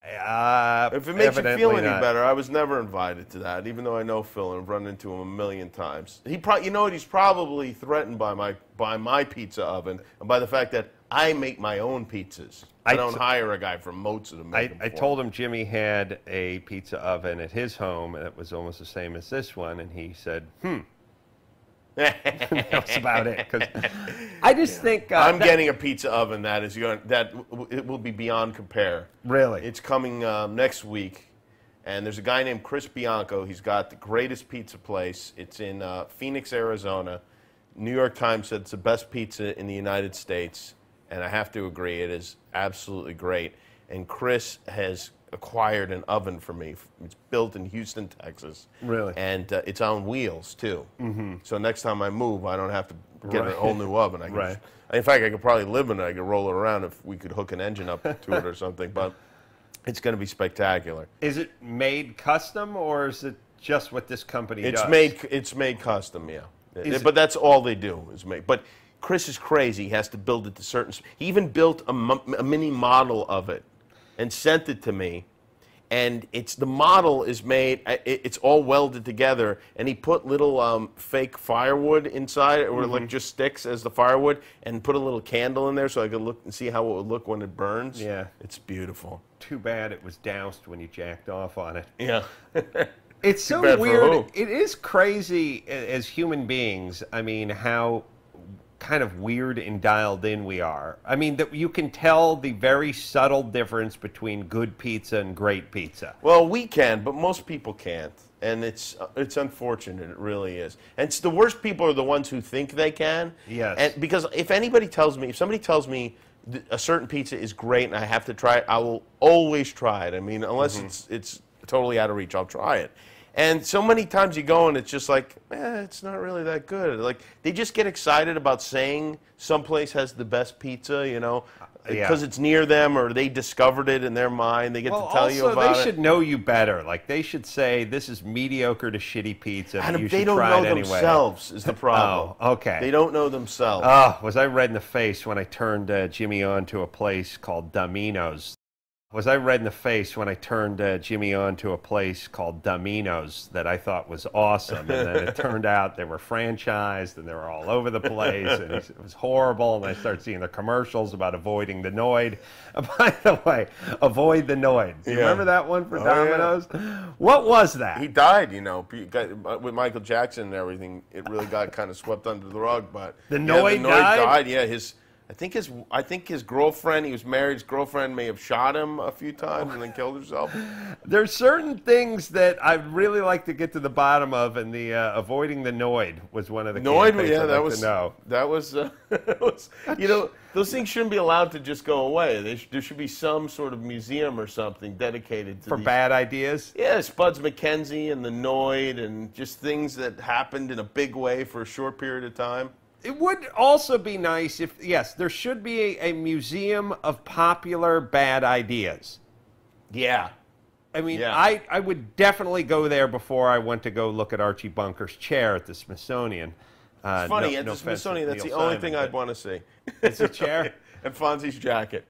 If it makes you feel any not. better, I was never invited to that, even though I know Phil and I've run into him a million times. He you know what? He's probably threatened by my pizza oven and by the fact that I make my own pizzas. I don't hire a guy from Mozart to make them for I told him Jimmy had a pizza oven at his home, and it was almost the same as this one, and he said, that was about it. Because I just think I'm getting a pizza oven that it will be beyond compare. Really, it's coming next week, and there's a guy named Chris Bianco. He's got the greatest pizza place. It's in Phoenix, Arizona. New York Times said it's the best pizza in the United States, and I have to agree, it is absolutely great. And Chris has acquired an oven for me. It's built in Houston, Texas. Really? And it's on wheels, too. Mm-hmm. So next time I move, I don't have to get a whole new oven. I can right. In fact, I could probably live in it. I could roll it around if we could hook an engine up to it or something. But it's going to be spectacular. Is it made custom, or is it just what this company does? It's made custom, yeah. But that's all they do is make. But Chris is crazy. He has to build it to certain. He even built a mini model of it and sent it to me. And the model is made. It's all welded together, and he put little fake firewood inside it, or like just sticks as the firewood, and put a little candle in there so I could look and see how it would look when it burns. Yeah, it's beautiful. Too bad it was doused when you jacked off on it. Yeah. It's so weird. It is crazy as human beings. I mean, how kind of weird and dialed in we are. I mean, that you can tell the very subtle difference between good pizza and great pizza. Well, we can, but most people can't. And it's unfortunate. It really is. And it's the worst people are the ones who think they can. Yes. And because if somebody tells me a certain pizza is great and I have to try it, I will always try it. I mean, unless it's totally out of reach, I'll try it. And so many times you go and it's just like, it's not really that good. Like, they just get excited about saying someplace has the best pizza, you know, because it's near them or they discovered it in their mind. They get to tell you about it. Also, they should know you better. Like, they should say, this is mediocre to shitty pizza, and you should try it anyway. They don't know themselves is the problem. Oh, okay. They don't know themselves. Oh, was I red in the face when I turned Jimmy on to a place called Domino's? Was I red in the face when I turned Jimmy on to a place called Domino's that I thought was awesome, and then it turned out they were franchised and they were all over the place, and it was horrible, and I started seeing the commercials about avoiding the Noid. By the way, avoid the Noid. Do you remember that one for Domino's? Yeah. What was that? He died, you know, with Michael Jackson and everything. It really got kind of swept under the rug, but the Noid died? Yeah, I think his girlfriend, he was married, his girlfriend may have shot him a few times and then killed herself. There's certain things that I'd really like to get to the bottom of, and the avoiding the Noid was one of the campaigns that was you know, those things shouldn't be allowed to just go away. There should be some sort of museum or something dedicated to bad ideas. Yeah, Spuds MacKenzie and the Noid and just things that happened in a big way for a short period of time. It would also be nice if, yes, there should be a museum of popular bad ideas. Yeah. I mean, I would definitely go there before I went to go look at Archie Bunker's chair at the Smithsonian. It's funny, at the Smithsonian, that's the only thing I'd want to see. It's a chair? And Fonzie's jacket.